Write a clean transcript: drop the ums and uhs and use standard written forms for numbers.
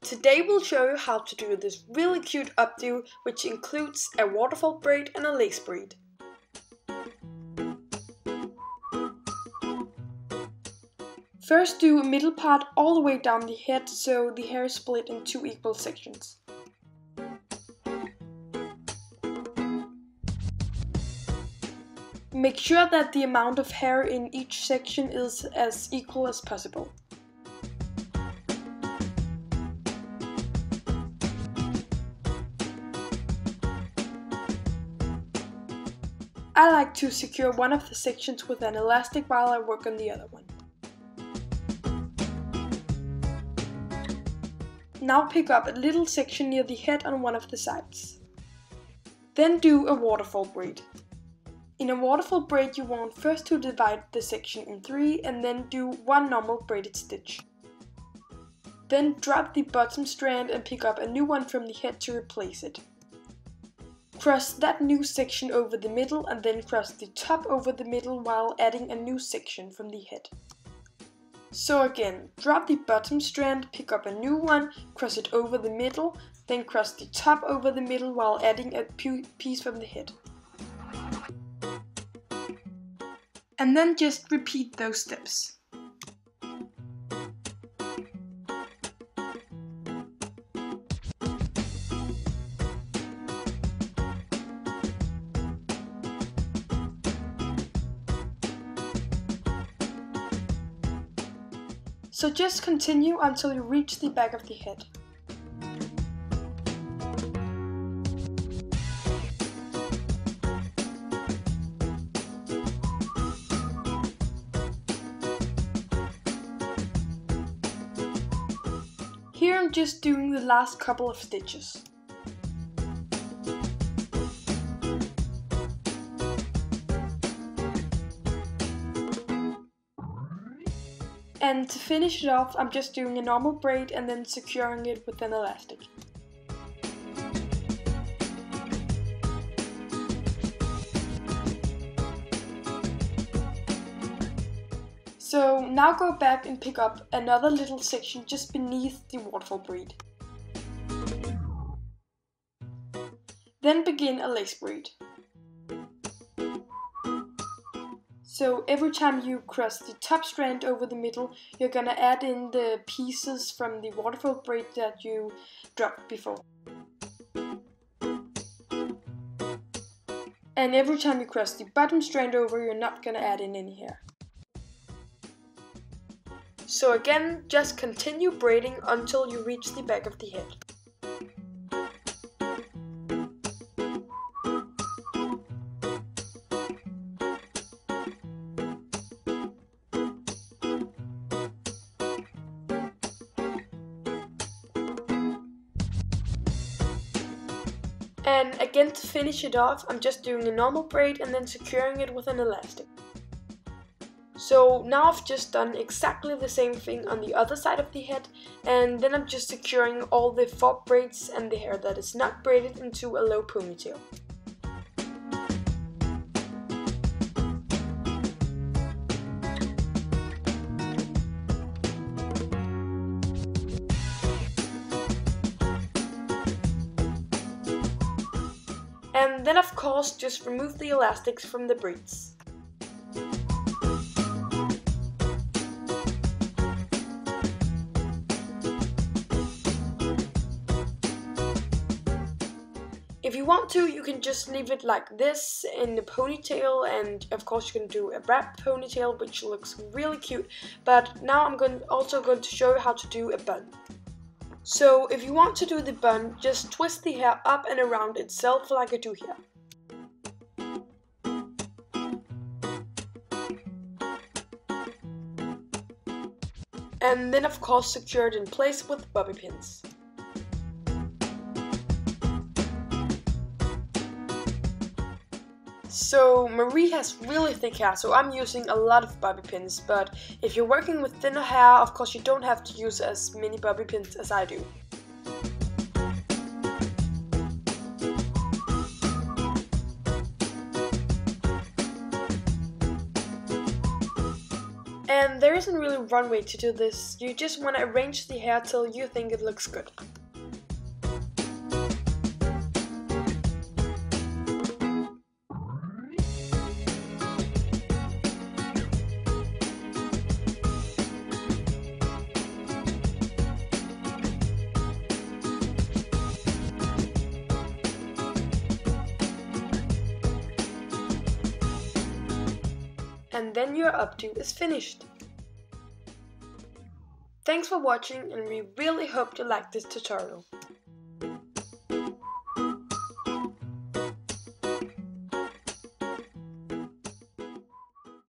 Today we'll show you how to do this really cute updo, which includes a waterfall braid and a lace braid. First, do a middle part all the way down the head so the hair is split in 2 equal sections. Make sure that the amount of hair in each section is as equal as possible. I like to secure one of the sections with an elastic while I work on the other one. Now pick up a little section near the head on one of the sides. Then do a waterfall braid. In a waterfall braid you want first to divide the section in 3 and then do 1 normal braided stitch. Then drop the bottom strand and pick up a new one from the head to replace it. Cross that new section over the middle and then cross the top over the middle while adding a new section from the head. So again, drop the bottom strand, pick up a new one, cross it over the middle, then cross the top over the middle while adding a piece from the head. And then just repeat those steps. So just continue until you reach the back of the head. Here I'm just doing the last couple of stitches. And to finish it off, I'm just doing a normal braid and then securing it with an elastic. So now go back and pick up another little section just beneath the waterfall braid. Then begin a lace braid. So every time you cross the top strand over the middle, you're gonna add in the pieces from the waterfall braid that you dropped before. And every time you cross the bottom strand over, you're not gonna add in any hair. So again, just continue braiding until you reach the back of the head. And again, to finish it off, I'm just doing a normal braid and then securing it with an elastic. So now I've just done exactly the same thing on the other side of the head, and then I'm just securing all the 4 braids and the hair that is not braided into a low ponytail. And then of course just remove the elastics from the braids. If you want to, you can just leave it like this in the ponytail, and of course you can do a wrap ponytail, which looks really cute. But now I'm also going to show you how to do a bun. So if you want to do the bun, just twist the hair up and around itself like I do here. And then of course secure it in place with bobby pins. So Marie has really thick hair, so I'm using a lot of bobby pins, but if you're working with thinner hair, of course you don't have to use as many bobby pins as I do. And there There isn't really one way to do this, you just want to arrange the hair till you think it looks good. And then your updo is finished. Thanks for watching, and we really hope you liked this tutorial.